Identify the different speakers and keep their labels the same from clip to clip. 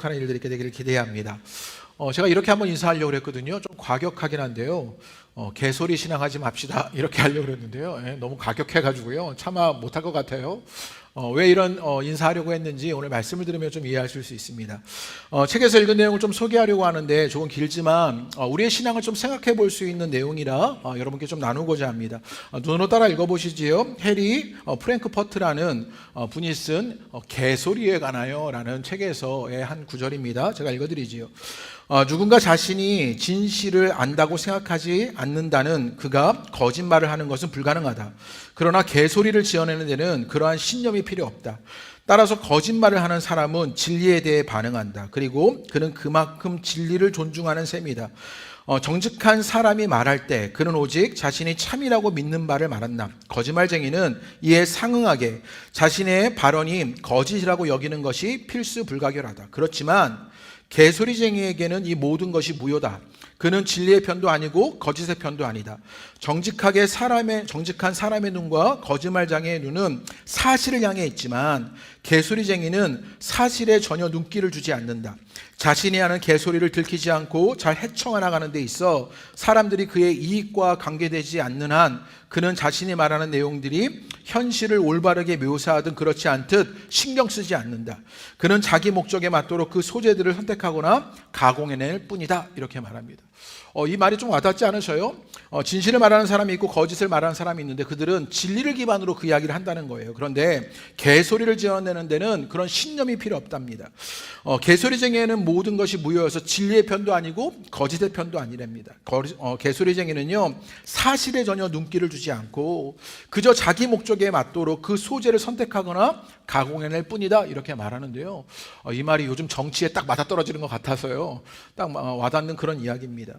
Speaker 1: 축복하는 일들이 있게 되기를 기대합니다. 제가 이렇게 한번 인사하려고 했거든요. 좀 과격하긴 한데요. 개소리 신앙하지 맙시다 이렇게 하려고 했는데요. 너무 과격해가지고요. 차마 못할 것 같아요. 왜 이런 인사하려고 했는지 오늘 말씀을 들으면 좀 이해하실 수 있습니다. 책에서 읽은 내용을 좀 소개하려고 하는데 조금 길지만 우리의 신앙을 좀 생각해 볼 수 있는 내용이라 여러분께 좀 나누고자 합니다. 눈으로 따라 읽어보시지요. 해리 프랭크퍼트라는 분이 쓴 개소리에 관하여 라는 책에서의 한 구절입니다. 제가 읽어드리지요. 누군가 자신이 진실을 안다고 생각하지 않는다는 그가 거짓말을 하는 것은 불가능하다. 그러나 개소리를 지어내는 데는 그러한 신념이 필요 없다. 따라서 거짓말을 하는 사람은 진리에 대해 반응한다. 그리고 그는 그만큼 진리를 존중하는 셈이다. 정직한 사람이 말할 때 그는 오직 자신이 참이라고 믿는 바를 말한다. 거짓말쟁이는 이에 상응하게 자신의 발언이 거짓이라고 여기는 것이 필수불가결하다. 그렇지만 개소리쟁이에게는 이 모든 것이 무효다. 그는 진리의 편도 아니고 거짓의 편도 아니다. 정직한 사람의 눈과 거짓말쟁이의 눈은 사실을 향해 있지만 개소리쟁이는 사실에 전혀 눈길을 주지 않는다. 자신이 하는 개소리를 들키지 않고 잘 헤쳐가 나가는 데 있어 사람들이 그의 이익과 관계되지 않는 한 그는 자신이 말하는 내용들이 현실을 올바르게 묘사하든 그렇지 않듯 신경 쓰지 않는다. 그는 자기 목적에 맞도록 그 소재들을 선택하거나 가공해낼 뿐이다. 이렇게 말합니다. 이 말이 좀 와닿지 않으셔요? 진실을 말하는 사람이 있고 거짓을 말하는 사람이 있는데 그들은 진리를 기반으로 그 이야기를 한다는 거예요. 그런데 개소리를 지어내는 데는 그런 신념이 필요 없답니다. 개소리쟁이에는 모든 것이 무효여서 진리의 편도 아니고 거짓의 편도 아니랍니다. 개소리쟁이는요, 사실에 전혀 눈길을 주지 않고 그저 자기 목적에 맞도록 그 소재를 선택하거나 가공해낼 뿐이다. 이렇게 말하는데요. 이 말이 요즘 정치에 딱 맞아떨어지는 것 같아서요. 딱 와닿는 그런 이야기입니다.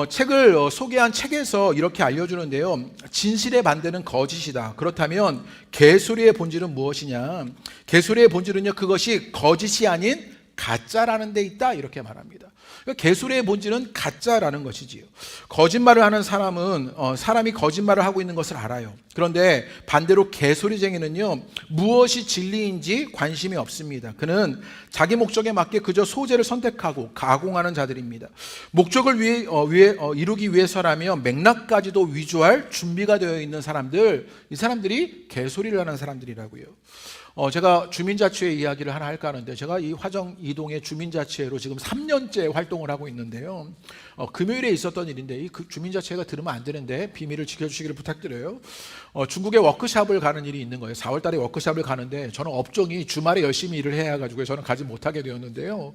Speaker 1: 책을 소개한 책에서 이렇게 알려주는데요. 진실의 반대는 거짓이다. 그렇다면 개소리의 본질은 무엇이냐? 개소리의 본질은요, 그것이 거짓이 아닌 가짜라는 데 있다. 이렇게 말합니다. 그러니까 개소리의 본질은 가짜라는 것이지요. 거짓말을 하는 사람은 사람이 거짓말을 하고 있는 것을 알아요. 그런데 반대로 개소리쟁이는요, 무엇이 진리인지 관심이 없습니다. 그는 자기 목적에 맞게 그저 소재를 선택하고 가공하는 자들입니다. 목적을 이루기 위해서라면 맥락까지도 위조할 준비가 되어 있는 사람들, 이 사람들이 개소리를 하는 사람들이라고요. 제가 주민자치회 이야기를 하나 할까 하는데, 제가 이 화정 이동의 주민자치회로 지금 3년째 활동을 하고 있는데요. 금요일에 있었던 일인데, 이 주민자치회가 들으면 안 되는데 비밀을 지켜주시기를 부탁드려요. 중국에 워크숍을 가는 일이 있는 거예요. 4월 달에 워크숍을 가는데 저는 업종이 주말에 열심히 일을 해야 가지고 저는 가지 못하게 되었는데요.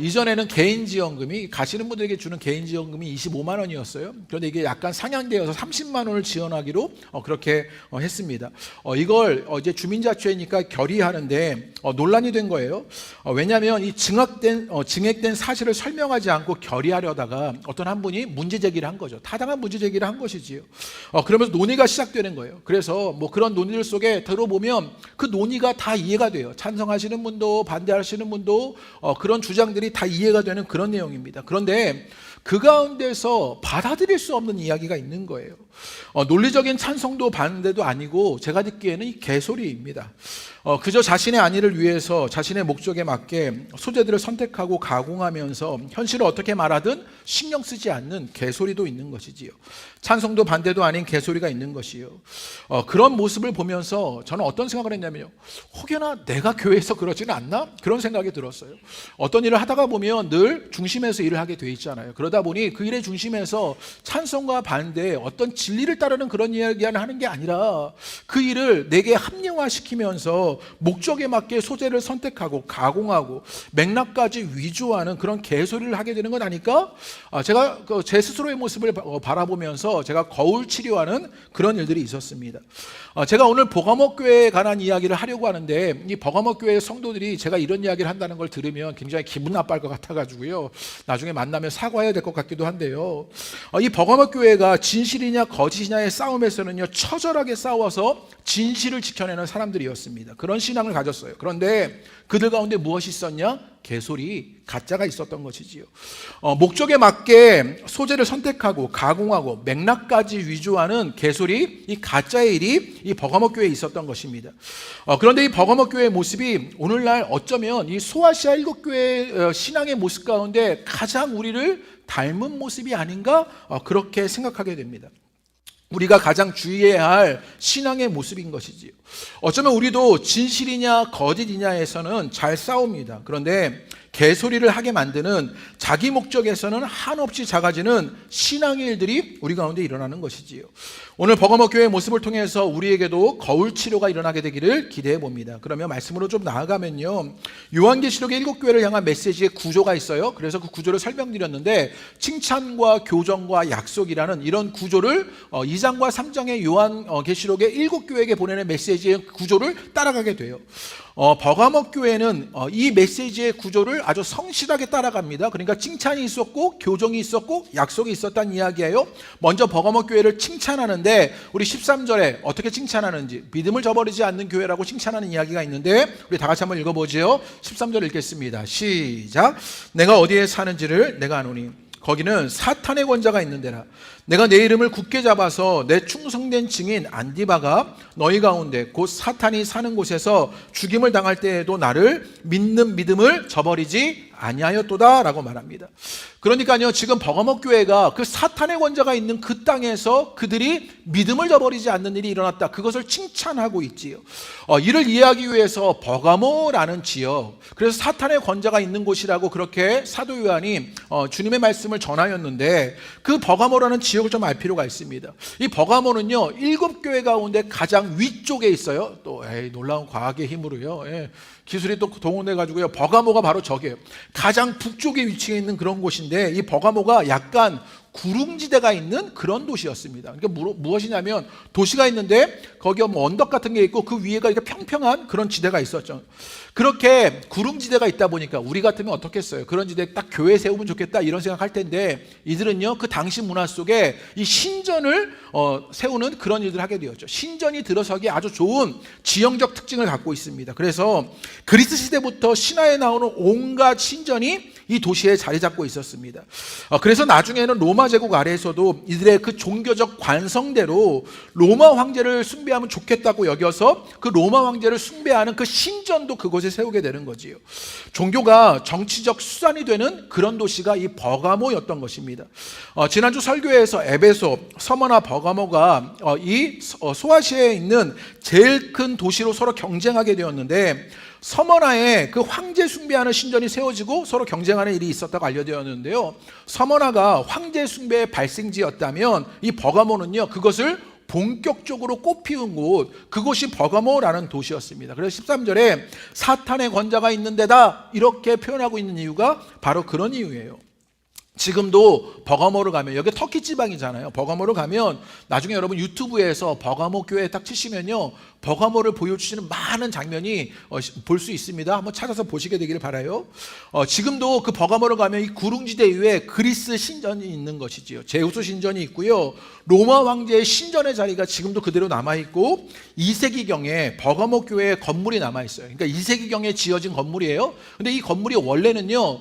Speaker 1: 이전에는 개인지원금이, 가시는 분들에게 주는 개인지원금이 25만 원이었어요. 그런데 이게 약간 상향되어서 30만 원을 지원하기로 그렇게 했습니다. 이걸 이제 주민자치회니까 결의하는데 논란이 된 거예요. 왜냐하면 이 증액된 사실을 설명하지 않고 결의하려다가 어떤 한 분이 문제 제기를 한 거죠. 타당한 문제 제기를 한 것이지요. 그러면서 논의가 시작되는 거예요. 그래서 뭐 그런 논의들 속에 들어보면 그 논의가 다 이해가 돼요. 찬성하시는 분도 반대하시는 분도 그런 주장들이 다 이해가 되는 그런 내용입니다. 그런데 그 가운데서 받아들일 수 없는 이야기가 있는 거예요. 논리적인 찬성도 반대도 아니고 제가 듣기에는 이 개소리입니다. 그저 자신의 안위를 위해서 자신의 목적에 맞게 소재들을 선택하고 가공하면서 현실을 어떻게 말하든 신경 쓰지 않는 개소리도 있는 것이지요. 찬성도 반대도 아닌 개소리가 있는 것이요. 그런 모습을 보면서 저는 어떤 생각을 했냐면요, 혹여나 내가 교회에서 그러지는 않나? 그런 생각이 들었어요. 어떤 일을 하다가 보면 늘 중심에서 일을 하게 돼 있잖아요. 그러다 보니 그 일의 중심에서 찬성과 반대, 어떤 진리를 따르는 그런 이야기를 하는 게 아니라 그 일을 내게 합리화시키면서 목적에 맞게 소재를 선택하고 가공하고 맥락까지 위조하는 그런 개소리를 하게 되는 건 아닐까? 제가 제 스스로의 모습을 바라보면서 제가 거울 치료하는 그런 일들이 있었습니다. 제가 오늘 버가목교회에 관한 이야기를 하려고 하는데, 이 버가목교회 성도들이 제가 이런 이야기를 한다는 걸 들으면 굉장히 기분 나빠할 것 같아가지고요, 나중에 만나면 사과해야 될 것 같기도 한데요. 이 버가목교회가 진실이냐 거짓이냐의 싸움에서는요, 처절하게 싸워서 진실을 지켜내는 사람들이었습니다. 그런 신앙을 가졌어요. 그런데 그들 가운데 무엇이 있었냐? 개소리, 가짜가 있었던 것이지요. 목적에 맞게 소재를 선택하고 가공하고 맥락까지 위조하는 개소리, 이 가짜의 일이 이 버가모 교회에 있었던 것입니다. 그런데 이 버가모 교회의 모습이 오늘날 어쩌면 이 소아시아 일곱 교회 신앙의 모습 가운데 가장 우리를 닮은 모습이 아닌가 그렇게 생각하게 됩니다. 우리가 가장 주의해야 할 신앙의 모습인 것이지요. 어쩌면 우리도 진실이냐 거짓이냐에서는 잘 싸웁니다. 그런데 개소리를 하게 만드는 자기 목적에서는 한없이 작아지는 신앙의 일들이 우리 가운데 일어나는 것이지요. 오늘 버가모 교회의 모습을 통해서 우리에게도 거울 치료가 일어나게 되기를 기대해 봅니다. 그러면 말씀으로 좀 나아가면요, 요한계시록의 7교회를 향한 메시지의 구조가 있어요. 그래서 그 구조를 설명드렸는데 칭찬과 교정과 약속이라는 이런 구조를 2장과 3장의 요한계시록의 7교회에게 보내는 메시지의 구조를 따라가게 돼요. 버가모 교회는 이 메시지의 구조를 아주 성실하게 따라갑니다. 그러니까 칭찬이 있었고 교정이 있었고 약속이 있었다는 이야기예요. 먼저 버가모 교회를 칭찬하는데 우리 13절에 어떻게 칭찬하는지, 믿음을 저버리지 않는 교회라고 칭찬하는 이야기가 있는데 우리 다 같이 한번 읽어보죠. 13절 읽겠습니다. 시작. 내가 어디에 사는지를 내가 아노니 거기는 사탄의 권자가 있는 데라. 내가 내 이름을 굳게 잡아서 내 충성된 증인 안디바가 너희 가운데 곧 사탄이 사는 곳에서 죽임을 당할 때에도 나를 믿는 믿음을 저버리지 아니하였도다 라고 말합니다. 그러니까요, 지금 버가모 교회가 그 사탄의 권자가 있는 그 땅에서 그들이 믿음을 저버리지 않는 일이 일어났다, 그것을 칭찬하고 있지요. 이를 이해하기 위해서 버가모라는 지역, 그래서 사탄의 권자가 있는 곳이라고 그렇게 사도 요한이 주님의 말씀을 전하였는데, 그 버가모라는 지역을 좀 알 필요가 있습니다. 이 버가모는요 7교회 가운데 가장 위쪽에 있어요. 또 놀라운 과학의 힘으로요, 기술이 또 동원돼 가지고요, 버가모가 바로 저게요. 가장 북쪽에 위치해 있는 그런 곳인데, 이 버가모가 약간 구릉지대가 있는 그런 도시였습니다. 그러니까 무엇이냐면, 도시가 있는데 거기에 뭐 언덕 같은 게 있고 그 위에가 이렇게 평평한 그런 지대가 있었죠. 그렇게 구릉지대가 있다 보니까 우리 같으면 어떻겠어요? 그런 지대에 딱 교회 세우면 좋겠다 이런 생각할 텐데, 이들은요 그 당시 문화 속에 이 신전을 세우는 그런 일들을 하게 되었죠. 신전이 들어서기 아주 좋은 지형적 특징을 갖고 있습니다. 그래서 그리스 시대부터 신화에 나오는 온갖 신전이 이 도시에 자리 잡고 있었습니다. 그래서 나중에는 로마 제국 아래에서도 이들의 그 종교적 관성대로 로마 황제를 숭배하면 좋겠다고 여겨서 그 로마 황제를 숭배하는 그 신전도 그곳에 세우게 되는 거지요. 종교가 정치적 수단이 되는 그런 도시가 이 버가모였던 것입니다. 지난주 설교에서 에베소, 서머나 버가모가 이 소아시아에 있는 제일 큰 도시로 서로 경쟁하게 되었는데, 서머나에 그 황제 숭배하는 신전이 세워지고 서로 경쟁하는 일이 있었다고 알려되었는데요, 서머나가 황제 숭배의 발생지였다면 이 버가모는요 그것을 본격적으로 꽃피운 곳, 그곳이 버가모라는 도시였습니다. 그래서 13절에 사탄의 권자가 있는 데다 이렇게 표현하고 있는 이유가 바로 그런 이유예요. 지금도 버가모를 가면, 여기 터키 지방이잖아요. 버가모를 가면 나중에 여러분 유튜브에서 버가모 교회 딱 치시면요, 버가모를 보여주시는 많은 장면이 볼 수 있습니다. 한번 찾아서 보시게 되기를 바라요. 지금도 그 버가모를 가면 이 구릉지대 위에 그리스 신전이 있는 것이지요. 제우스 신전이 있고요, 로마 황제의 신전의 자리가 지금도 그대로 남아있고, 2세기경에 버가모 교회의 건물이 남아있어요. 그러니까 2세기경에 지어진 건물이에요. 근데 이 건물이 원래는요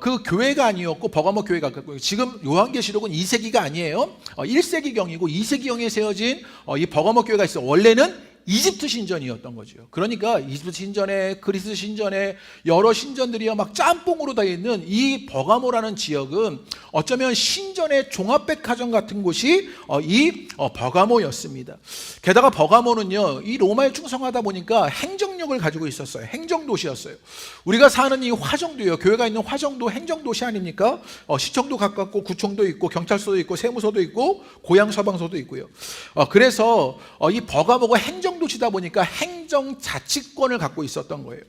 Speaker 1: 그 교회가 아니었고 버가모 교회가, 지금 요한계시록은 2세기가 아니에요. 1세기경이고 2세기경에 세워진 이 버가모 교회가 있어요. 원래는 이집트 신전이었던 거죠. 그러니까 이집트 신전에, 그리스 신전에 여러 신전들이요 막 짬뽕으로 다 있는 이 버가모라는 지역은 어쩌면 신전의 종합백화점 같은 곳이 이 버가모였습니다. 게다가 버가모는요 이 로마에 충성하다 보니까 행정력을 가지고 있었어요. 행정도시였어요. 우리가 사는 이 화정도요, 교회가 있는 화정도 행정도시 아닙니까? 시청도 가깝고 구청도 있고 경찰서도 있고 세무서도 있고 고향 서방서도 있고요. 그래서 이 버가모가 행정도시다 보니까 행정자치권을 갖고 있었던 거예요.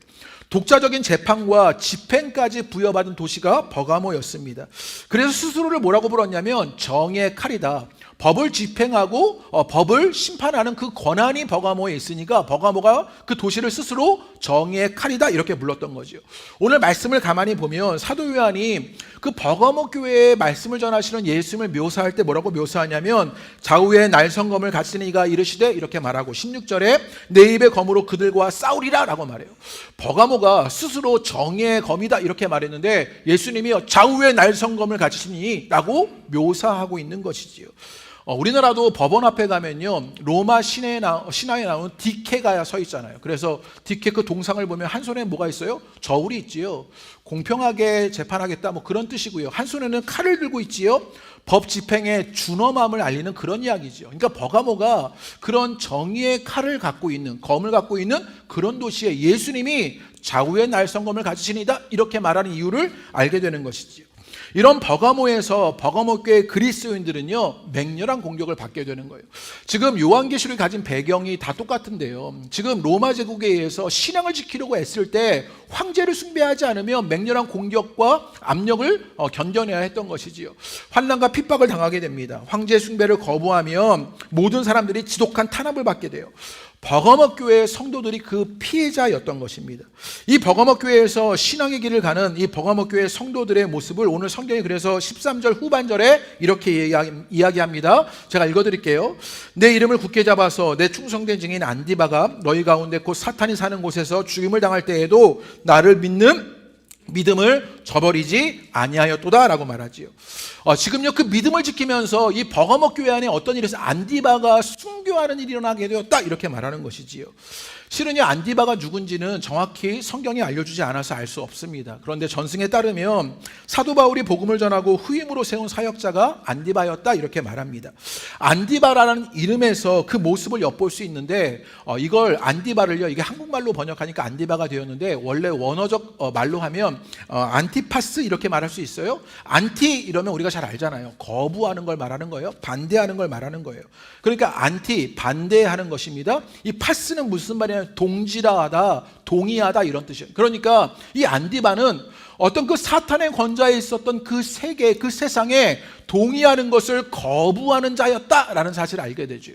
Speaker 1: 독자적인 재판과 집행까지 부여받은 도시가 버가모였습니다. 그래서 스스로를 뭐라고 불렀냐면 정의 칼이다. 법을 집행하고 법을 심판하는 그 권한이 버가모에 있으니까 버가모가 그 도시를 스스로 정의의 칼이다 이렇게 불렀던 거죠. 오늘 말씀을 가만히 보면 사도 요한이 그 버가모 교회에 말씀을 전하시는 예수님을 묘사할 때 뭐라고 묘사하냐면 좌우에 날성검을 가지는 이가 이르시되 이렇게 말하고 16절에 내 입의 검으로 그들과 싸우리라 라고 말해요. 버가모가 스스로 정의의 검이다 이렇게 말했는데 예수님이 좌우에 날성검을 가지시니 라고 묘사하고 있는 것이지요. 우리나라도 법원 앞에 가면요 로마 신화에 나오는 디케가 서 있잖아요. 그래서 디케 그 동상을 보면 한 손에 뭐가 있어요? 저울이 있지요. 공평하게 재판하겠다 뭐 그런 뜻이고요. 한 손에는 칼을 들고 있지요. 법 집행의 준엄함을 알리는 그런 이야기죠. 그러니까 버가모가 그런 정의의 칼을 갖고 있는, 검을 갖고 있는 그런 도시에 예수님이 좌우의 날성검을 가지시니다 이렇게 말하는 이유를 알게 되는 것이지요. 이런 버가모에서 버가모 교회 그리스도인들은요 맹렬한 공격을 받게 되는 거예요. 지금 요한계시록이 가진 배경이 다 똑같은데요. 지금 로마 제국에 의해서 신앙을 지키려고 애쓸 때 황제를 숭배하지 않으면 맹렬한 공격과 압력을 견뎌내야 했던 것이지요. 환난과 핍박을 당하게 됩니다. 황제 숭배를 거부하면 모든 사람들이 지독한 탄압을 받게 돼요. 버가모 교회의 성도들이 그 피해자였던 것입니다. 이 버가모 교회에서 신앙의 길을 가는 이 버가모 교회 성도들의 모습을 오늘 성경이 그래서 13절 후반절에 이렇게 이야기합니다. 제가 읽어드릴게요. 내 이름을 굳게 잡아서 내 충성된 증인 안디바가 너희 가운데 곧 사탄이 사는 곳에서 죽임을 당할 때에도 나를 믿는 믿음을 저버리지 아니하였도다 라고 말하지요. 지금요 그 믿음을 지키면서 이 버가모 교회 안에 어떤 일에서 안디바가 순교하는 일이 일어나게 되었다 이렇게 말하는 것이지요. 실은 이 안디바가 누군지는 정확히 성경이 알려주지 않아서 알 수 없습니다. 그런데 전승에 따르면 사도 바울이 복음을 전하고 후임으로 세운 사역자가 안디바였다 이렇게 말합니다. 안디바라는 이름에서 그 모습을 엿볼 수 있는데 이걸 안디바를요 이게 한국말로 번역하니까 안디바가 되었는데 원래 원어적 말로 하면 안티파스 이렇게 말할 수 있어요. 안티 이러면 우리가 잘 알잖아요. 거부하는 걸 말하는 거예요. 반대하는 걸 말하는 거예요. 그러니까 안티 반대하는 것입니다. 이 파스는 무슨 말이냐면 동질하다, 동의하다 이런 뜻이에요. 그러니까 이 안디바는 어떤 그 사탄의 권좌에 있었던 그 세계, 그 세상에 동의하는 것을 거부하는 자였다라는 사실을 알게 되죠.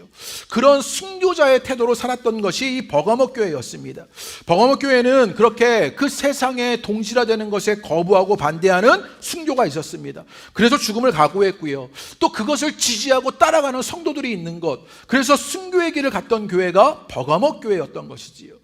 Speaker 1: 그런 순교자의 태도로 살았던 것이 이 버가모 교회였습니다. 버가모 교회는 그렇게 그 세상에 동질화되는 것에 거부하고 반대하는 순교가 있었습니다. 그래서 죽음을 각오했고요. 또 그것을 지지하고 따라가는 성도들이 있는 것. 그래서 순교의 길을 갔던 교회가 버가모 교회였던 것이지요.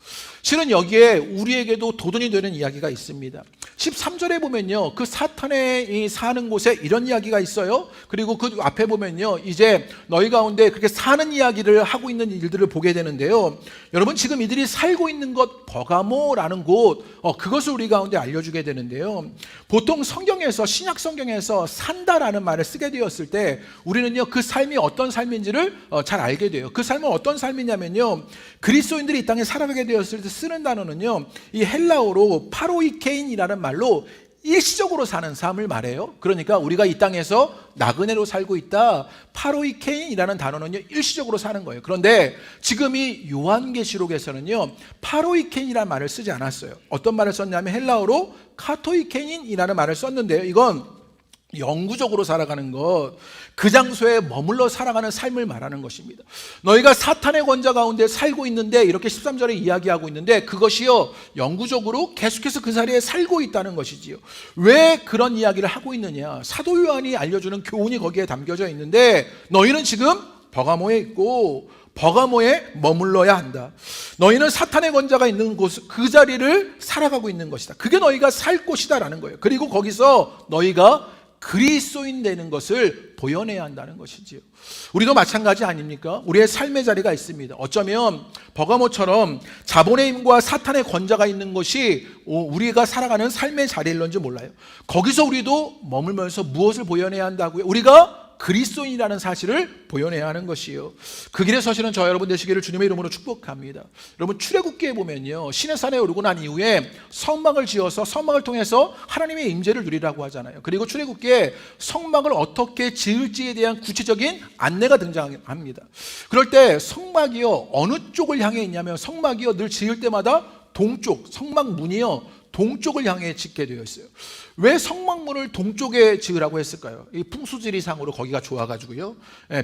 Speaker 1: 실은 여기에 우리에게도 도전이 되는 이야기가 있습니다. 13절에 보면요 그 사탄의 사는 곳에 이런 이야기가 있어요. 그리고 그 앞에 보면요 이제 너희 가운데 그렇게 사는 이야기를 하고 있는 일들을 보게 되는데요. 여러분 지금 이들이 살고 있는 곳 버가모라는 곳 그것을 우리 가운데 알려주게 되는데요. 보통 성경에서 신약 성경에서 산다라는 말을 쓰게 되었을 때 우리는요 그 삶이 어떤 삶인지를 잘 알게 돼요. 그 삶은 어떤 삶이냐면요 그리스도인들이 이 땅에 살아가게 되었을 때 쓰는 단어는요 이 헬라어로 파로이케인이라는 말로 일시적으로 사는 삶을 말해요. 그러니까 우리가 이 땅에서 나그네로 살고 있다. 파로이케인이라는 단어는요 일시적으로 사는 거예요. 그런데 지금 이 요한계시록에서는요 파로이케인이라는 말을 쓰지 않았어요. 어떤 말을 썼냐면 헬라어로 카토이케인이라는 말을 썼는데요. 이건 영구적으로 살아가는 것, 그 장소에 머물러 살아가는 삶을 말하는 것입니다. 너희가 사탄의 권좌 가운데 살고 있는데 이렇게 13절에 이야기하고 있는데 그것이요 영구적으로 계속해서 그 자리에 살고 있다는 것이지요. 왜 그런 이야기를 하고 있느냐? 사도 요한이 알려주는 교훈이 거기에 담겨져 있는데 너희는 지금 버가모에 있고 버가모에 머물러야 한다. 너희는 사탄의 권좌가 있는 곳, 그 자리를 살아가고 있는 것이다. 그게 너희가 살 곳이다라는 거예요. 그리고 거기서 너희가 그리스도인 되는 것을 보여내야 한다는 것이지요. 우리도 마찬가지 아닙니까? 우리의 삶의 자리가 있습니다. 어쩌면 버가모처럼 자본의 힘과 사탄의 권좌가 있는 것이 우리가 살아가는 삶의 자리일런지 몰라요. 거기서 우리도 머물면서 무엇을 보여내야 한다고요? 우리가 그리스도인이라는 사실을 보여내야 하는 것이요. 그 길에 서시는 저 여러분 되시기를 주님의 이름으로 축복합니다. 여러분 출애굽기에 보면요 시내 산에 오르고 난 이후에 성막을 지어서 성막을 통해서 하나님의 임재를 누리라고 하잖아요. 그리고 출애굽기에 성막을 어떻게 지을지에 대한 구체적인 안내가 등장합니다. 그럴 때 성막이요 어느 쪽을 향해 있냐면 성막이요 늘 지을 때마다 동쪽 성막 문이요 동쪽을 향해 짓게 되어 있어요. 왜 성막문을 동쪽에 지으라고 했을까요? 이 풍수지리상으로 거기가 좋아가지고요,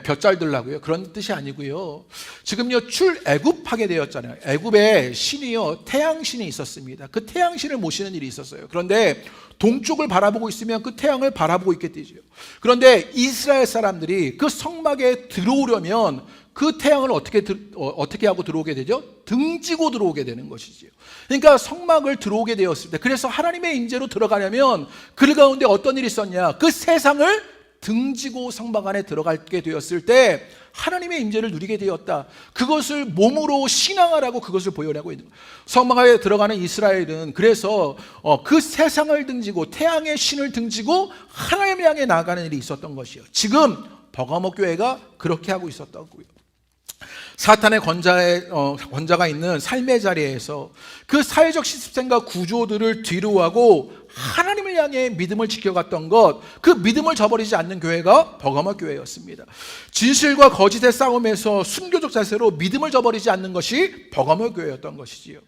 Speaker 1: 볕 잘 들라고요, 그런 뜻이 아니고요. 지금요 출애굽하게 되었잖아요. 애굽에 신이요 태양신이 있었습니다. 그 태양신을 모시는 일이 있었어요. 그런데 동쪽을 바라보고 있으면 그 태양을 바라보고 있게 되죠. 그런데 이스라엘 사람들이 그 성막에 들어오려면 그 태양을 어떻게 하고 들어오게 되죠? 등지고 들어오게 되는 것이지요. 그러니까 성막을 들어오게 되었을 때, 그래서 하나님의 임재로 들어가려면 그 가운데 어떤 일이 있었냐? 그 세상을 등지고 성막 안에 들어가게 되었을 때 하나님의 임재를 누리게 되었다. 그것을 몸으로 신앙하라고 그것을 보여내고 있는 거예요. 성막 안에 들어가는 이스라엘은 그래서 그 세상을 등지고 태양의 신을 등지고 하나님을 향해 나아가는 일이 있었던 것이요. 지금 버가모 교회가 그렇게 하고 있었다고요. 사탄의 권자가 있는 삶의 자리에서 그 사회적 시스템과 구조들을 뒤로하고 하나님을 향해 믿음을 지켜갔던 것, 그 믿음을 저버리지 않는 교회가 버가모 교회였습니다. 진실과 거짓의 싸움에서 순교적 자세로 믿음을 저버리지 않는 것이 버가모 교회였던 것이지요.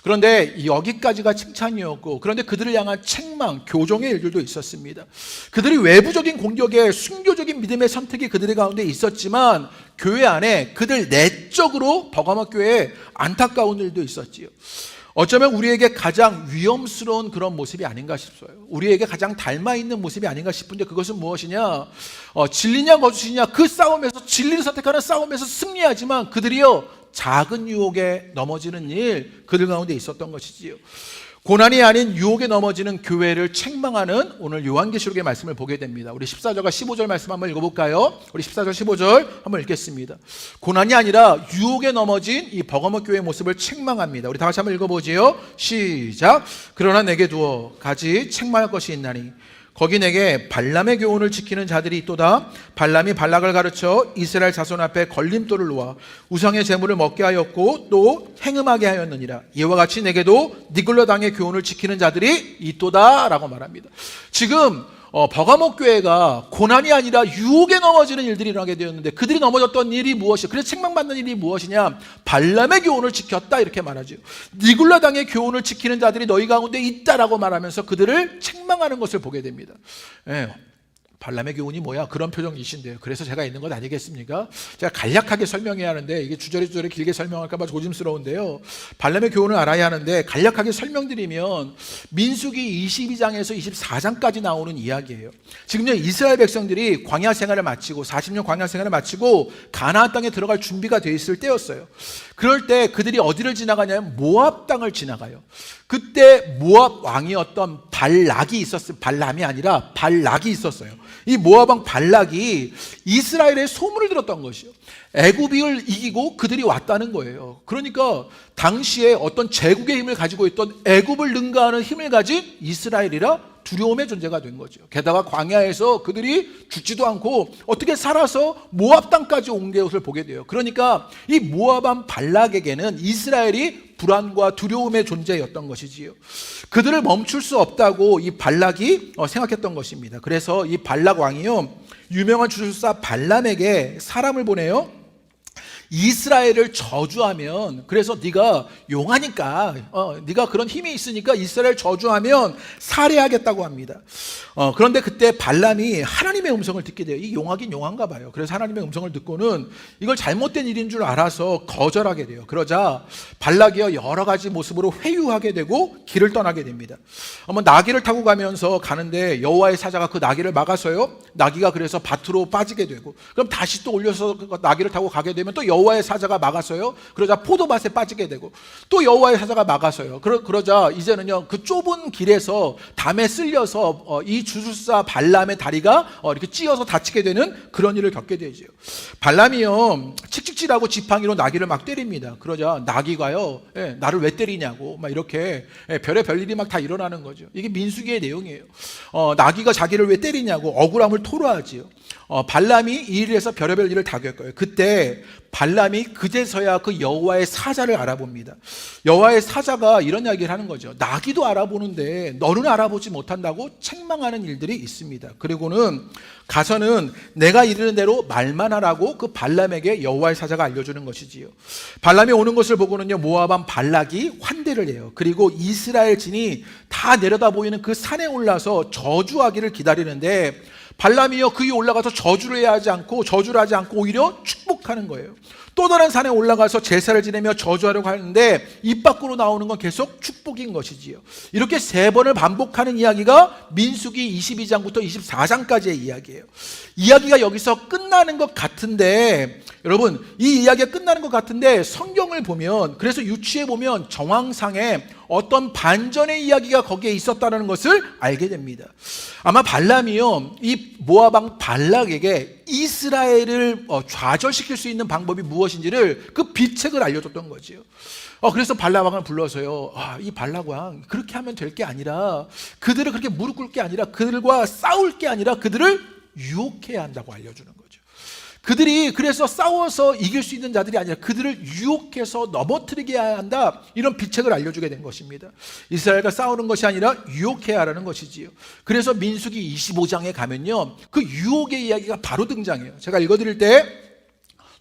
Speaker 1: 그런데 여기까지가 칭찬이었고, 그런데 그들을 향한 책망, 교정의 일들도 있었습니다. 그들이 외부적인 공격에 순교적인 믿음의 선택이 그들의 가운데 있었지만 교회 안에 그들 내적으로 버가모 교회에 안타까운 일도 있었지요. 어쩌면 우리에게 가장 위험스러운 그런 모습이 아닌가 싶어요. 우리에게 가장 닮아있는 모습이 아닌가 싶은데 그것은 무엇이냐? 진리냐 거짓이냐, 그 싸움에서 진리를 선택하는 싸움에서 승리하지만 그들이요 작은 유혹에 넘어지는 일, 그들 가운데 있었던 것이지요. 고난이 아닌 유혹에 넘어지는 교회를 책망하는 오늘 요한계시록의 말씀을 보게 됩니다. 우리 14절과 15절 말씀 한번 읽어볼까요? 우리 14절 15절 한번 읽겠습니다. 고난이 아니라 유혹에 넘어진 이 버가모 교회의 모습을 책망합니다. 우리 다 같이 한번 읽어보지요. 시작. 그러나 내게 두어 가지 책망할 것이 있나니 거기 내게 발람의 교훈을 지키는 자들이 있도다. 발람이 발락을 가르쳐 이스라엘 자손 앞에 걸림돌을 놓아 우상의 제물을 먹게 하였고 또 행음하게 하였느니라. 이와 같이 내게도 니글로 당의 교훈을 지키는 자들이 있도다 라고 말합니다. 지금 버가모 교회가 고난이 아니라 유혹에 넘어지는 일들이 일어나게 되었는데 그들이 넘어졌던 일이 무엇이냐? 그래서 책망받는 일이 무엇이냐? 발람의 교훈을 지켰다 이렇게 말하죠. 니글라 당의 교훈을 지키는 자들이 너희 가운데 있다라고 말하면서 그들을 책망하는 것을 보게 됩니다. 발람의 교훈이 뭐야? 그런 표정이신데요. 그래서 제가 있는 것 아니겠습니까? 제가 간략하게 설명해야 하는데 이게 주저리 길게 설명할까 봐 조심스러운데요. 발람의 교훈을 알아야 하는데 간략하게 설명드리면 민수기 22장에서 24장까지 나오는 이야기예요. 지금요 이스라엘 백성들이 광야 생활을 마치고 40년 광야 생활을 마치고 가나안 땅에 들어갈 준비가 돼 있을 때였어요. 그럴 때 그들이 어디를 지나가냐면 모압 땅을 지나가요. 그때 모압 왕이었던 발락이 있었어요. 발람이 아니라 발락이 있었어요. 이 모압 왕 발락이 이스라엘의 소문을 들었던 것이요. 애굽을 이기고 그들이 왔다는 거예요. 그러니까 당시에 어떤 제국의 힘을 가지고 있던 애굽을 능가하는 힘을 가진 이스라엘이라 두려움의 존재가 된 거죠. 게다가 광야에서 그들이 죽지도 않고 어떻게 살아서 모압 땅까지 온 것을 보게 돼요. 그러니까 이 모압 왕 발락에게는 이스라엘이 불안과 두려움의 존재였던 것이지요. 그들을 멈출 수 없다고 이 발락이 생각했던 것입니다. 그래서 이 발락 왕이요 유명한 주술사 발람에게 사람을 보내요. 이스라엘을 저주하면, 그래서 네가 용하니까 네가 그런 힘이 있으니까 이스라엘 저주하면 살해하겠다고 합니다. 그런데 그때 발람이 하나님의 음성을 듣게 돼요. 이 용하긴 용한가 봐요. 그래서 하나님의 음성을 듣고는 이걸 잘못된 일인 줄 알아서 거절하게 돼요. 그러자 발락이요 여러 가지 모습으로 회유하게 되고 길을 떠나게 됩니다. 나귀를 타고 가는데 여호와의 사자가 그 나귀를 막아서요 나귀가 그래서 밭으로 빠지게 되고, 그럼 다시 또 올려서 그 나귀를 타고 가게 되면 또 여호와의 사자가 막아서요 그러자 포도밭에 빠지게 되고, 또 여호와의 사자가 막아서요 그러자 이제는요 그 좁은 길에서 담에 쓸려서 이 주술사 발람의 다리가 이렇게 찧어서 다치게 되는 그런 일을 겪게 되죠. 발람이요 칙칙질하고 지팡이로 나귀를 막 때립니다. 그러자 나귀가요 나를 왜 때리냐고 막 이렇게 별의 일이 막 다 일어나는 거죠. 이게 민수기의 내용이에요. 나귀가 자기를 왜 때리냐고 억울함을 토로하지요. 발람이 이 일을 해서 별의별 일을 다 겪어요. 그때 발람이 그제서야 그 여호와의 사자를 알아봅니다. 여호와의 사자가 이런 이야기를 하는 거죠. 나귀도 알아보는데 너는 알아보지 못한다고 책망하는 일들이 있습니다. 그리고는 가서는 내가 이르는 대로 말만 하라고 그 발람에게 여호와의 사자가 알려주는 것이지요. 발람이 오는 것을 보고는요, 모압 왕 발락이 환대를 해요. 그리고 이스라엘 진이 다 내려다 보이는 그 산에 올라서 저주하기를 기다리는데 발람이요 그 위에 올라가서 저주를 하지 않고 오히려 축복하는 거예요. 또 다른 산에 올라가서 제사를 지내며 저주하려고 하는데 입 밖으로 나오는 건 계속 축복인 것이지요. 이렇게 3번을 반복하는 이야기가 민수기 22장부터 24장까지의 이야기예요. 이야기가 여기서 끝나는 것 같은데, 여러분 이 이야기가 끝나는 것 같은데 성경을 보면, 그래서 유추해 보면 정황상에 어떤 반전의 이야기가 거기에 있었다는 것을 알게 됩니다. 아마 발람이요 이 모압 왕 발락에게 이스라엘을 좌절시킬 수 있는 방법이 무엇인지를 그 비책을 알려줬던 거지요. 그래서 발락 왕을 불러서요, 이 발락 왕 그렇게 하면 될 게 아니라, 그들을 그렇게 무릎 꿇을 게 아니라, 그들과 싸울 게 아니라 그들을 유혹해야 한다고 알려주는 거죠. 그들이 그래서 싸워서 이길 수 있는 자들이 아니라 그들을 유혹해서 넘어뜨리게 해야 한다, 이런 비책을 알려주게 된 것입니다. 이스라엘과 싸우는 것이 아니라 유혹해야 하라는 것이지요. 그래서 민수기 25장에 가면요 그 유혹의 이야기가 바로 등장해요. 제가 읽어드릴 때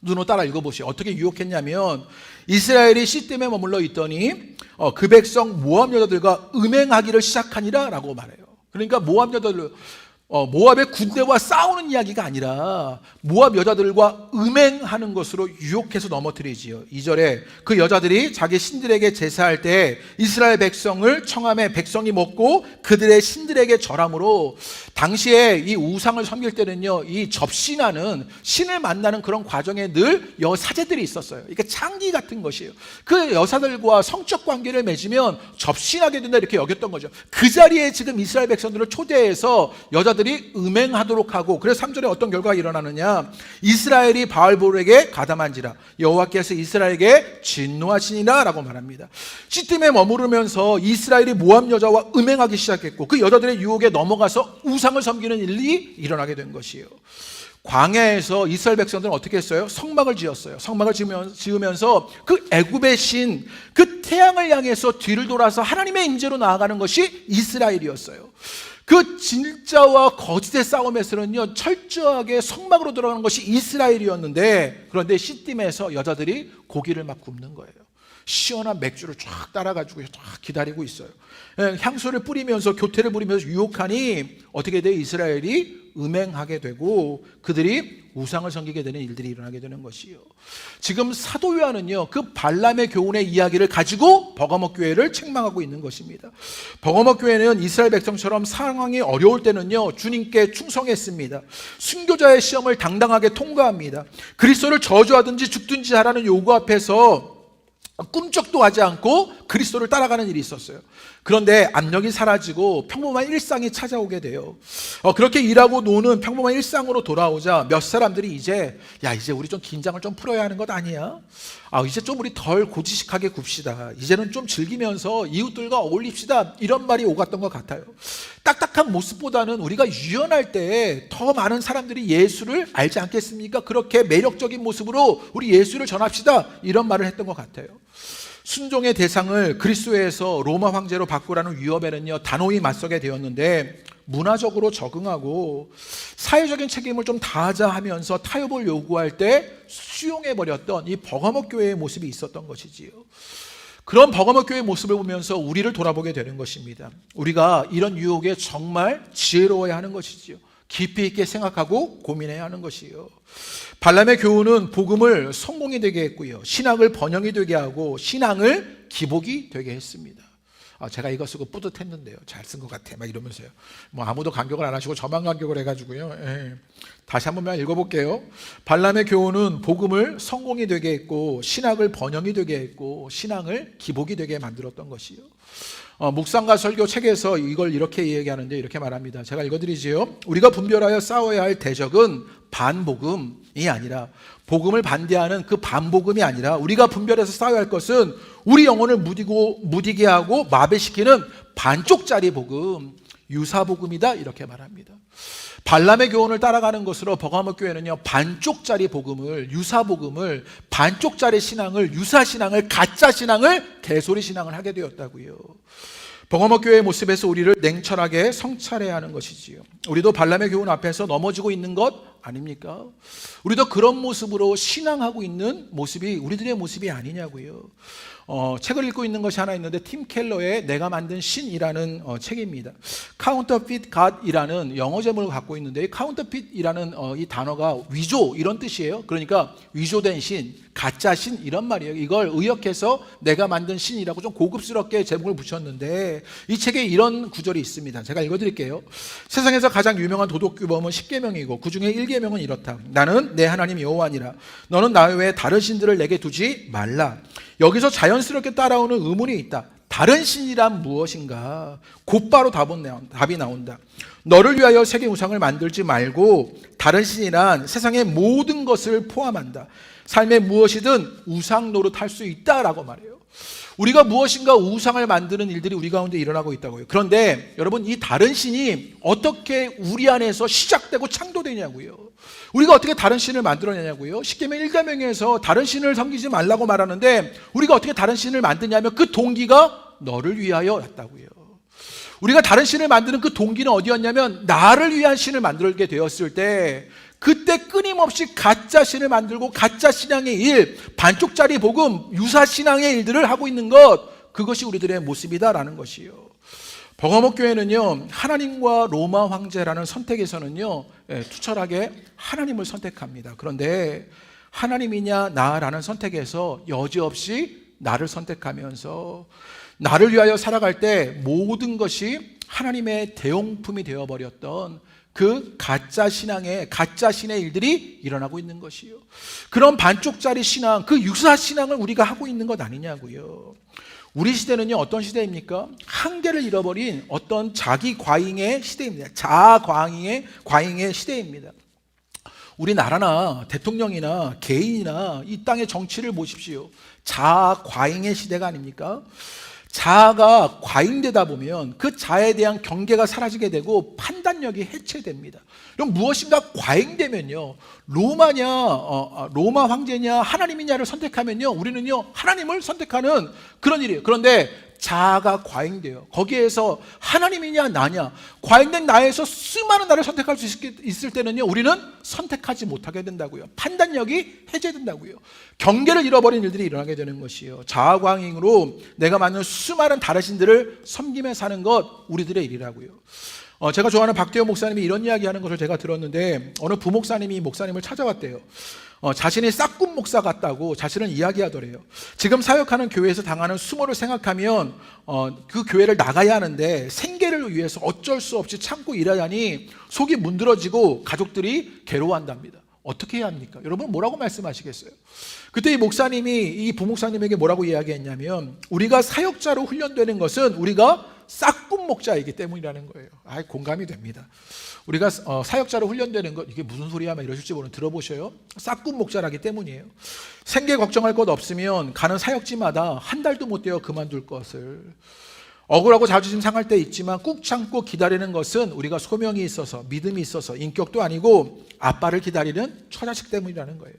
Speaker 1: 눈으로 따라 읽어보시오. 어떻게 유혹했냐면, 이스라엘이 시딤에 머물러 있더니 그 백성 모압 여자들과 음행하기를 시작하니라 라고 말해요. 그러니까 모압 여자들, 모압의 군대와 싸우는 이야기가 아니라 모압 여자들과 음행하는 것으로 유혹해서 넘어뜨리지요. 2절에 그 여자들이 자기 신들에게 제사할 때 이스라엘 백성을 청함에 백성이 먹고 그들의 신들에게 절함으로, 당시에 이 우상을 섬길 때는요 이 접신하는, 신을 만나는 그런 과정에 늘 여사제들이 있었어요. 그러니까 창기 같은 것이에요. 그 여사들과 성적 관계를 맺으면 접신하게 된다, 이렇게 여겼던 거죠. 그 자리에 지금 이스라엘 백성들을 초대해서 여자들이 음행하도록 하고, 그래서 3절에 어떤 결과가 일어나느냐, 이스라엘이 바알볼에게 가담한지라 여호와께서 이스라엘에게 진노하시니라 라고 말합니다. 시딤에 머무르면서 이스라엘이 모압 여자와 음행하기 시작했고, 그 여자들의 유혹에 넘어가서 우상을 섬기는 일이 일어나게 된 것이에요. 광야에서 이스라엘 백성들은 어떻게 했어요? 성막을 지었어요. 성막을 지으면서 그 애굽의 신, 그 태양을 향해서 뒤를 돌아서 하나님의 임재로 나아가는 것이 이스라엘이었어요. 그 진짜와 거짓의 싸움에서는요 철저하게 성막으로 들어가는 것이 이스라엘이었는데, 그런데 시딤에서 여자들이 고기를 막 굽는 거예요. 시원한 맥주를 쫙 따라가지고 쫙 기다리고 있어요. 향수를 뿌리면서, 교태를 부리면서 유혹하니 어떻게 돼? 이스라엘이 음행하게 되고 그들이 우상을 섬기게 되는 일들이 일어나게 되는 것이요. 지금 사도 요한은요 그 발람의 교훈의 이야기를 가지고 버가모 교회를 책망하고 있는 것입니다. 버가모 교회는 이스라엘 백성처럼 상황이 어려울 때는요 주님께 충성했습니다. 순교자의 시험을 당당하게 통과합니다. 그리스도를 저주하든지 죽든지 하라는 요구 앞에서 꿈쩍도 하지 않고 그리스도를 따라가는 일이 있었어요. 그런데 압력이 사라지고 평범한 일상이 찾아오게 돼요. 그렇게 일하고 노는 평범한 일상으로 돌아오자 몇 사람들이 이제 우리 좀 긴장을 좀 풀어야 하는 것 아니야? 이제 좀 우리 덜 고지식하게 굽시다. 이제는 좀 즐기면서 이웃들과 어울립시다. 이런 말이 오갔던 것 같아요. 딱딱한 모습보다는 우리가 유연할 때 더 많은 사람들이 예수를 알지 않겠습니까? 그렇게 매력적인 모습으로 우리 예수를 전합시다. 이런 말을 했던 것 같아요. 순종의 대상을 그리스도에서 로마 황제로 바꾸라는 위협에는요 단호히 맞서게 되었는데, 문화적으로 적응하고 사회적인 책임을 좀 다하자 하면서 타협을 요구할 때 수용해버렸던 이 버가모 교회의 모습이 있었던 것이지요. 그런 버가모 교회의 모습을 보면서 우리를 돌아보게 되는 것입니다. 우리가 이런 유혹에 정말 지혜로워야 하는 것이지요. 깊이 있게 생각하고 고민해야 하는 것이요. 발람의 교훈은 복음을 성공이 되게 했고요, 신학을 번영이 되게 하고 신앙을 기복이 되게 했습니다. 제가 이거 쓰고 뿌듯했는데요, 잘 쓴 것 같아 막 이러면서요. 아무도 간격을 안 하시고 저만 간격을 해가지고요. 다시 한 번만 읽어볼게요. 발람의 교훈은 복음을 성공이 되게 했고 신학을 번영이 되게 했고 신앙을 기복이 되게 만들었던 것이요. 묵상과 설교 책에서 이걸 이렇게 얘기하는데, 이렇게 말합니다. 제가 읽어드리지요. 우리가 분별하여 싸워야 할 대적은 반복음이 아니라, 복음을 반대하는 그 반복음이 아니라, 우리가 분별해서 싸워야 할 것은 우리 영혼을 무디게 하고 마비시키는 반쪽짜리 복음, 유사복음이다 이렇게 말합니다. 발람의 교훈을 따라가는 것으로 버가모 교회는요, 반쪽짜리 복음을, 유사복음을, 반쪽짜리 신앙을, 유사신앙을, 가짜신앙을, 개소리신앙을 하게 되었다고요. 버가모 교회의 모습에서 우리를 냉철하게 성찰해야 하는 것이지요. 우리도 발람의 교훈 앞에서 넘어지고 있는 것 아닙니까? 우리도 그런 모습으로 신앙하고 있는 모습이 우리들의 모습이 아니냐고요. 책을 읽고 있는 것이 하나 있는데 팀 켈러의 내가 만든 신이라는 책입니다. Counterfeit God이라는 영어 제목을 갖고 있는데 이 Counterfeit이라는 이 단어가 위조 이런 뜻이에요. 그러니까 위조된 신, 가짜 신 이런 말이에요. 이걸 의역해서 내가 만든 신이라고 좀 고급스럽게 제목을 붙였는데 이 책에 이런 구절이 있습니다. 제가 읽어드릴게요. 세상에서 가장 유명한 도덕규범은 10계명이고 그 중에 1계명은 이렇다. 나는 내 하나님 여호와니라. 너는 나 외에 다른 신들을 내게 두지 말라. 여기서 자연스럽게 따라오는 의문이 있다. 다른 신이란 무엇인가? 곧바로 답이 나온다. 너를 위하여 세계 우상을 만들지 말고 다른 신이란 세상의 모든 것을 포함한다. 삶에 무엇이든 우상 노릇할 수 있다라고 말해요. 우리가 무엇인가 우상을 만드는 일들이 우리 가운데 일어나고 있다고요. 그런데 여러분 이 다른 신이 어떻게 우리 안에서 시작되고 창조되냐고요. 우리가 어떻게 다른 신을 만들어내냐고요. 십계명 1계명에서 다른 신을 섬기지 말라고 말하는데 우리가 어떻게 다른 신을 만드냐면 그 동기가 너를 위하여였다고요. 우리가 다른 신을 만드는 그 동기는 어디였냐면 나를 위한 신을 만들게 되었을 때 그때 끊임없이 가짜 신을 만들고 가짜 신앙의 일, 반쪽짜리 복음, 유사 신앙의 일들을 하고 있는 것, 그것이 우리들의 모습이다라는 것이요. 버가모 교회는요, 하나님과 로마 황제라는 선택에서는요, 투철하게 하나님을 선택합니다. 그런데 하나님이냐 나라는 선택에서 여지없이 나를 선택하면서 나를 위하여 살아갈 때 모든 것이 하나님의 대용품이 되어버렸던 그 가짜 신앙의 가짜 신의 일들이 일어나고 있는 것이요. 그런 반쪽짜리 신앙, 그 유사 신앙을 우리가 하고 있는 것 아니냐고요. 우리 시대는요 어떤 시대입니까? 한계를 잃어버린 어떤 자기 과잉의 시대입니다. 자아 과잉의 시대입니다. 우리나라나 대통령이나 개인이나 이 땅의 정치를 보십시오. 자아 과잉의 시대가 아닙니까? 자아가 과잉되다 보면 그 자아에 대한 경계가 사라지게 되고 판단력이 해체됩니다. 그럼 무엇인가 과잉되면요, 로마 황제냐 하나님이냐를 선택하면요, 우리는요 하나님을 선택하는 그런 일이에요. 그런데 자아가 과잉돼요. 거기에서 하나님이냐 나냐, 과잉된 나에서 수많은 나를 선택할 수 있을 때는요, 우리는 선택하지 못하게 된다고요. 판단력이 해제된다고요. 경계를 잃어버린 일들이 일어나게 되는 것이에요. 자아 과잉으로 내가 만든 수많은 다른 신들을 섬기며 사는 것, 우리들의 일이라고요. 제가 좋아하는 박대호 목사님이 이런 이야기하는 것을 제가 들었는데, 어느 부목사님이 목사님을 찾아왔대요. 자신이 싹군 목사 같다고 자신을 이야기하더래요. 지금 사역하는 교회에서 당하는 수모를 생각하면 그 교회를 나가야 하는데 생계를 위해서 어쩔 수 없이 참고 일하자니 속이 문드러지고 가족들이 괴로워한답니다. 어떻게 해야 합니까? 여러분 뭐라고 말씀하시겠어요? 그때 이 목사님이 이 부목사님에게 뭐라고 이야기했냐면, 우리가 사역자로 훈련되는 것은 우리가 싹군 목자이기 때문이라는 거예요. 공감이 됩니다. 우리가 사역자로 훈련되는 것, 이게 무슨 소리야? 막 이러실지 모르는, 들어보셔요. 싹군 목자라기 때문이에요. 생계 걱정할 것 없으면 가는 사역지마다 한 달도 못 되어 그만둘 것을, 억울하고 자존심 상할 때 있지만 꾹 참고 기다리는 것은 우리가 소명이 있어서, 믿음이 있어서, 인격도 아니고 아빠를 기다리는 처자식 때문이라는 거예요.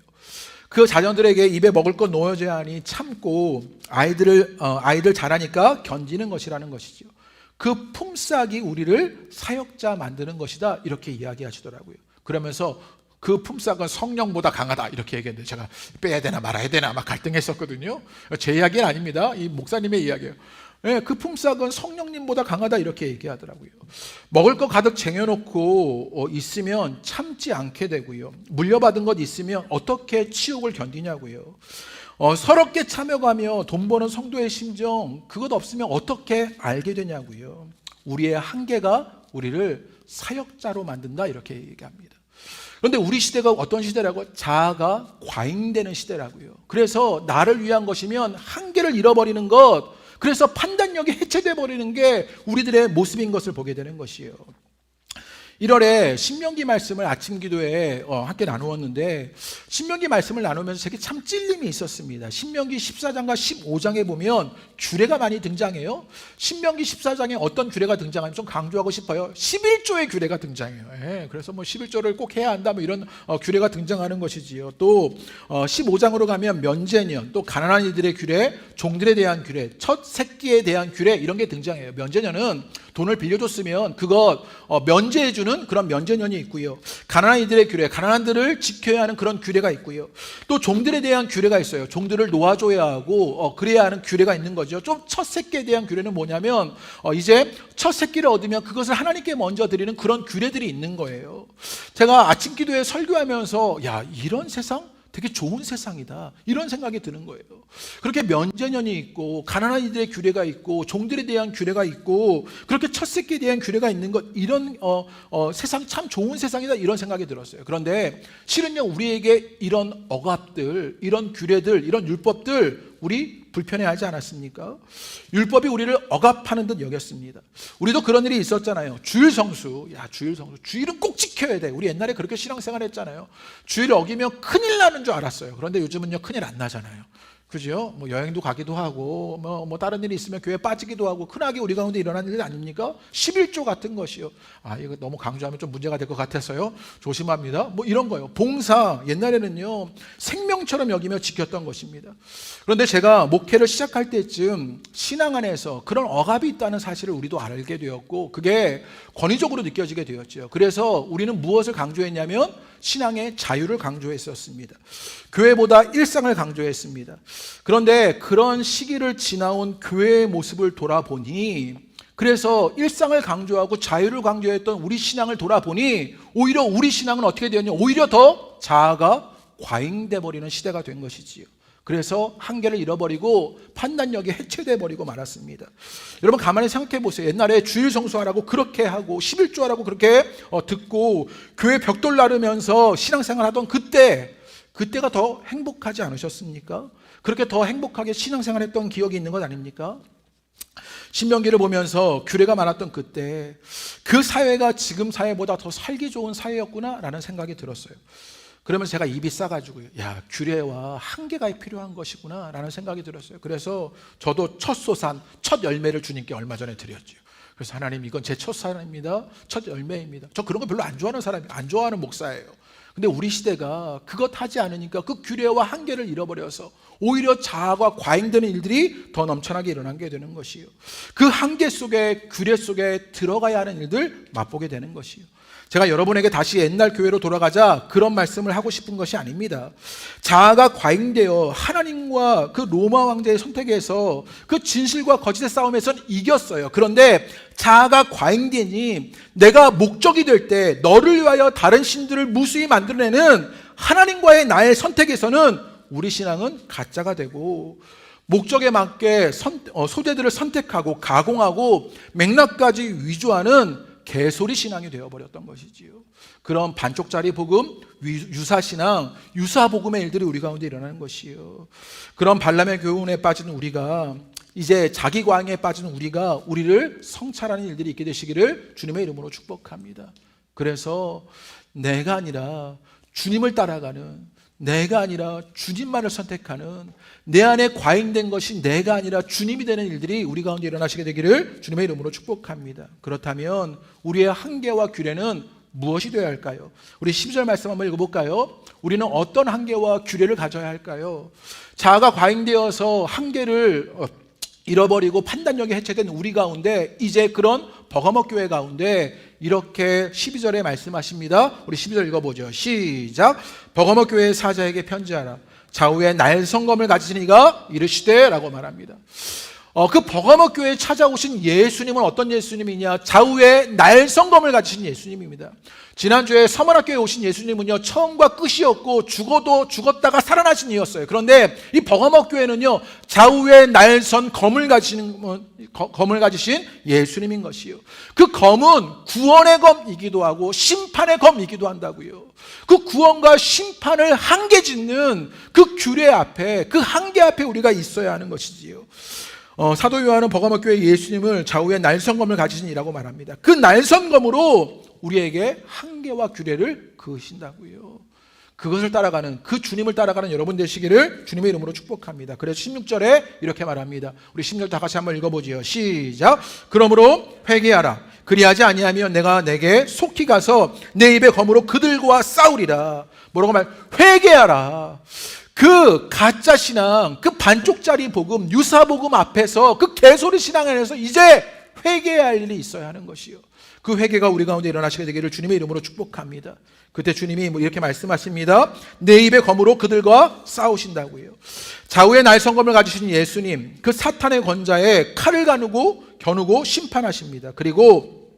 Speaker 1: 그 자녀들에게 입에 먹을 것 놓여져야 하니 참고 아이들 자라니까 견디는 것이라는 것이죠. 그 품삯이 우리를 사역자 만드는 것이다, 이렇게 이야기하시더라고요. 그러면서 그 품삯은 성령보다 강하다 이렇게 얘기했는데, 제가 빼야 되나 말아야 되나 막 갈등했었거든요. 제 이야기는 아닙니다. 이 목사님의 이야기예요. 그 품삯은 성령님보다 강하다 이렇게 얘기하더라고요. 먹을 거 가득 쟁여놓고 있으면 참지 않게 되고요. 물려받은 것 있으면 어떻게 치욕을 견디냐고요. 서럽게 참여가며 돈 버는 성도의 심정, 그것 없으면 어떻게 알게 되냐고요. 우리의 한계가 우리를 사역자로 만든다 이렇게 얘기합니다. 그런데 우리 시대가 어떤 시대라고? 자아가 과잉되는 시대라고요. 그래서 나를 위한 것이면 한계를 잃어버리는 것, 그래서 판단력이 해체되어 버리는 게 우리들의 모습인 것을 보게 되는 것이에요. 1월에 신명기 말씀을 아침 기도에 함께 나누었는데, 신명기 말씀을 나누면서 제게 참 찔림이 있었습니다. 신명기 14장과 15장에 보면 규례가 많이 등장해요. 신명기 14장에 어떤 규례가 등장하면 좀 강조하고 싶어요. 11조의 규례가 등장해요. 그래서 뭐 11조를 꼭 해야 한다, 뭐 이런 규례가 등장하는 것이지요. 또 15장으로 가면 면제년, 또 가난한 이들의 규례, 종들에 대한 규례, 첫 새끼에 대한 규례, 이런 게 등장해요. 면제년은 돈을 빌려줬으면 그것 면제해주는 그런 면제년이 있고요. 가난한 이들의 규례, 가난한들을 지켜야 하는 그런 규례가 있고요. 또 종들에 대한 규례가 있어요. 종들을 놓아줘야 하고 그래야 하는 규례가 있는 거죠. 좀 첫 새끼에 대한 규례는 뭐냐면 이제 첫 새끼를 얻으면 그것을 하나님께 먼저 드리는 그런 규례들이 있는 거예요. 제가 아침 기도에 설교하면서 야, 이런 세상? 되게 좋은 세상이다, 이런 생각이 드는 거예요. 그렇게 면제년이 있고 가난한 이들의 규례가 있고 종들에 대한 규례가 있고 그렇게 첫 새끼에 대한 규례가 있는 것, 이런 세상 참 좋은 세상이다, 이런 생각이 들었어요. 그런데 실은요, 우리에게 이런 억압들, 이런 규례들, 이런 율법들 우리 불편해하지 않았습니까? 율법이 우리를 억압하는 듯 여겼습니다. 우리도 그런 일이 있었잖아요. 주일 성수, 주일은 꼭 지켜야 돼. 우리 옛날에 그렇게 신앙생활 했잖아요. 주일 어기면 큰일 나는 줄 알았어요. 그런데 요즘은요, 큰일 안 나잖아요. 그죠? 뭐 여행도 가기도 하고 뭐 다른 일이 있으면 교회 빠지기도 하고 흔하게 우리 가운데 일어나는 일 아닙니까? 11조 같은 것이요. 이거 너무 강조하면 좀 문제가 될 것 같아서요, 조심합니다. 뭐 이런 거요. 봉사, 옛날에는요 생명처럼 여기며 지켰던 것입니다. 그런데 제가 목회를 시작할 때쯤 신앙 안에서 그런 억압이 있다는 사실을 우리도 알게 되었고, 그게 권위적으로 느껴지게 되었죠. 그래서 우리는 무엇을 강조했냐면 신앙의 자유를 강조했었습니다. 교회보다 일상을 강조했습니다. 그런데 그런 시기를 지나온 교회의 모습을 돌아보니, 그래서 일상을 강조하고 자유를 강조했던 우리 신앙을 돌아보니 오히려 우리 신앙은 어떻게 되었냐, 오히려 더 자아가 과잉돼 버리는 시대가 된 것이지요. 그래서 한계를 잃어버리고 판단력이 해체돼 버리고 말았습니다. 여러분 가만히 생각해 보세요. 옛날에 주일 성수하라고 그렇게 하고 11조 하라고 그렇게 듣고 교회 벽돌 나르면서 신앙생활 하던 그때가 더 행복하지 않으셨습니까? 그렇게 더 행복하게 신앙생활 했던 기억이 있는 것 아닙니까? 신명기를 보면서 규례가 많았던 그때, 그 사회가 지금 사회보다 더 살기 좋은 사회였구나라는 생각이 들었어요. 그러면서 제가 입이 싸가지고요, 야, 규례와 한계가 필요한 것이구나 라는 생각이 들었어요. 그래서 저도 첫 소산, 첫 열매를 주님께 얼마 전에 드렸죠. 그래서 하나님, 이건 제 첫 산입니다, 첫 열매입니다. 저 그런 거 별로 안 좋아하는 사람이에요. 안 좋아하는 목사예요. 근데 우리 시대가 그것 하지 않으니까 그 규례와 한계를 잃어버려서 오히려 자아가 과잉되는 일들이 더 넘쳐나게 일어나게 되는 것이요. 그 한계 속에, 규례 속에 들어가야 하는 일들 맛보게 되는 것이요. 제가 여러분에게 다시 옛날 교회로 돌아가자 그런 말씀을 하고 싶은 것이 아닙니다. 자아가 과잉되어 하나님과 그 로마 왕제의 선택에서 그 진실과 거짓의 싸움에서는 이겼어요. 그런데 자아가 과잉되니 내가 목적이 될 때 너를 위하여 다른 신들을 무수히 만들어내는 하나님과의 나의 선택에서는 우리 신앙은 가짜가 되고, 목적에 맞게 소재들을 선택하고 가공하고 맥락까지 위조하는 개소리 신앙이 되어버렸던 것이지요. 그런 반쪽짜리 복음, 유사신앙, 유사복음의 일들이 우리 가운데 일어나는 것이요. 그런 발람의 교훈에 빠진 우리가, 이제 자기 과잉에 빠진 우리가 우리를 성찰하는 일들이 있게 되시기를 주님의 이름으로 축복합니다. 그래서 내가 아니라 주님을 따라가는, 내가 아니라 주님만을 선택하는, 내 안에 과잉된 것이 내가 아니라 주님이 되는 일들이 우리 가운데 일어나시게 되기를 주님의 이름으로 축복합니다. 그렇다면 우리의 한계와 규례는 무엇이 되어야 할까요? 우리 12절 말씀 한번 읽어볼까요? 우리는 어떤 한계와 규례를 가져야 할까요? 자아가 과잉되어서 한계를 잃어버리고 판단력이 해체된 우리 가운데, 이제 그런 버거목 교회 가운데 이렇게 12절에 말씀하십니다. 우리 12절 읽어보죠. 시작. 버거목 교회 사자에게 편지하라. 좌우에 날성검을 가지신 이가 이르시되 라고 말합니다. 그 버거목 교회에 찾아오신 예수님은 어떤 예수님이냐? 좌우에 날성검을 가지신 예수님입니다. 지난주에 서문학교에 오신 예수님은요, 처음과 끝이었고 죽어도 죽었다가 살아나신 이였어요. 그런데 이 버거목 교회는요, 좌우에 날선 검을 가지신 예수님인 것이요. 그 검은 구원의 검이기도 하고 심판의 검이기도 한다고요. 그 구원과 심판을 한계 짓는 그 규례 앞에, 그 한계 앞에 우리가 있어야 하는 것이지요. 사도 요한은 버거목 교회 예수님을 좌우에 날선검을 가지신 이라고 말합니다. 그 날선검으로 우리에게 한계와 규례를 그으신다고요. 그것을 따라가는, 그 주님을 따라가는 여러분 되시기를 주님의 이름으로 축복합니다. 그래서 16절에 이렇게 말합니다. 우리 16절 다 같이 한번 읽어보지요. 시작. 그러므로 회개하라. 그리하지 아니하면 내가 내게 속히 가서 내 입의 검으로 그들과 싸우리라. 뭐라고 회개하라. 그 가짜 신앙, 그 반쪽짜리 복음, 유사 복음 앞에서, 그 개소리 신앙 안에서 이제 회개할 일이 있어야 하는 것이요. 그 회개가 우리 가운데 일어나시게 되기를 주님의 이름으로 축복합니다. 그때 주님이 이렇게 말씀하십니다. 내 입의 검으로 그들과 싸우신다고요. 좌우의 날성검을 가지신 예수님, 그 사탄의 권자에 칼을 겨누고 심판하십니다. 그리고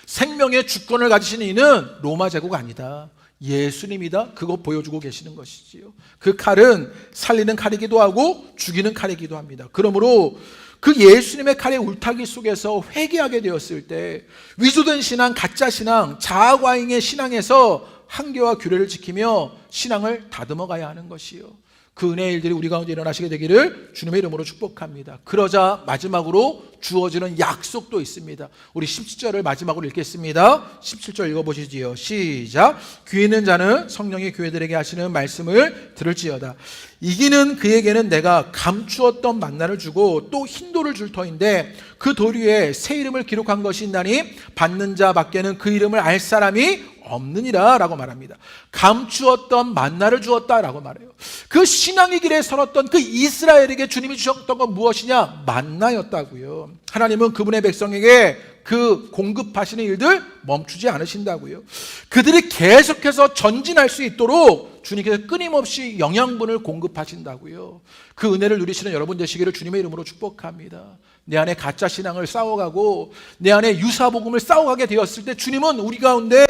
Speaker 1: 생명의 주권을 가지신 이는 로마 제국 아니다, 예수님이다, 그거 보여주고 계시는 것이지요. 그 칼은 살리는 칼이기도 하고 죽이는 칼이기도 합니다. 그러므로 그 예수님의 칼의 울타기 속에서 회개하게 되었을 때 위조된 신앙, 가짜 신앙, 자아과잉의 신앙에서 한계와 규례를 지키며 신앙을 다듬어 가야 하는 것이요. 그 은혜의 일들이 우리 가운데 일어나시게 되기를 주님의 이름으로 축복합니다. 그러자 마지막으로 주어지는 약속도 있습니다. 우리 17절을 마지막으로 읽겠습니다. 17절 읽어보시지요. 시작. 귀 있는 자는 성령이 교회들에게 하시는 말씀을 들을지어다. 이기는 그에게는 내가 감추었던 만나를 주고 또 흰돌을 줄 터인데 그 돌 위에 새 이름을 기록한 것이 있나니 받는 자 밖에는 그 이름을 알 사람이 없느니라 라고 말합니다. 감추었던 만나를 주었다라고 말해요. 그 신앙의 길에 서렀던 그 이스라엘에게 주님이 주셨던 건 무엇이냐? 만나였다고요. 하나님은 그분의 백성에게 그 공급하시는 일들 멈추지 않으신다고요. 그들이 계속해서 전진할 수 있도록 주님께서 끊임없이 영양분을 공급하신다고요. 그 은혜를 누리시는 여러분 되시기를 주님의 이름으로 축복합니다. 내 안에 가짜 신앙을 싸워가고 내 안에 유사복음을 싸워가게 되었을 때 주님은 우리 가운데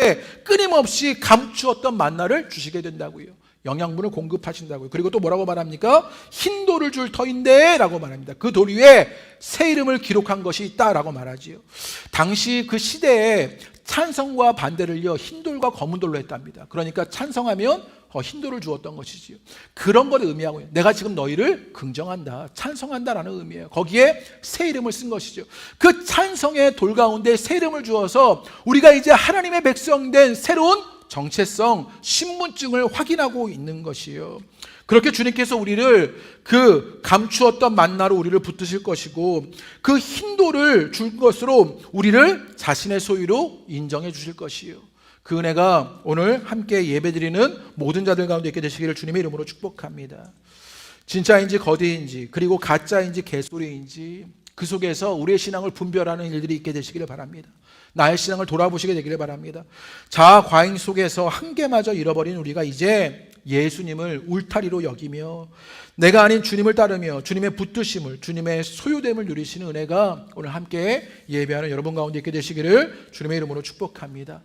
Speaker 1: 끊임없이 감추었던 만나를 주시게 된다고요. 영양분을 공급하신다고요. 그리고 또 뭐라고 말합니까? 흰 돌을 줄 터인데 라고 말합니다. 그 돌 위에 새 이름을 기록한 것이 있다라고 말하지요. 당시 그 시대에 찬성과 반대를요, 흰 돌과 검은 돌로 했답니다. 그러니까 찬성하면 흰 돌을 주었던 것이지요. 그런 걸 의미하고요. 내가 지금 너희를 긍정한다, 찬성한다라는 의미예요. 거기에 새 이름을 쓴 것이죠. 그 찬성의 돌 가운데 새 이름을 주어서 우리가 이제 하나님의 백성된 새로운 정체성, 신분증을 확인하고 있는 것이요. 그렇게 주님께서 우리를 그 감추었던 만나로 우리를 붙드실 것이고 그 흰 돌을 줄 것으로 우리를 자신의 소유로 인정해 주실 것이요. 그 은혜가 오늘 함께 예배드리는 모든 자들 가운데 있게 되시기를 주님의 이름으로 축복합니다. 진짜인지 거짓인지, 그리고 가짜인지 개소리인지 그 속에서 우리의 신앙을 분별하는 일들이 있게 되시기를 바랍니다. 나의 신앙을 돌아보시게 되기를 바랍니다. 자아 과잉 속에서 한계마저 잃어버린 우리가 이제 예수님을 울타리로 여기며 내가 아닌 주님을 따르며 주님의 붙드심을, 주님의 소유됨을 누리시는 은혜가 오늘 함께 예배하는 여러분 가운데 있게 되시기를 주님의 이름으로 축복합니다.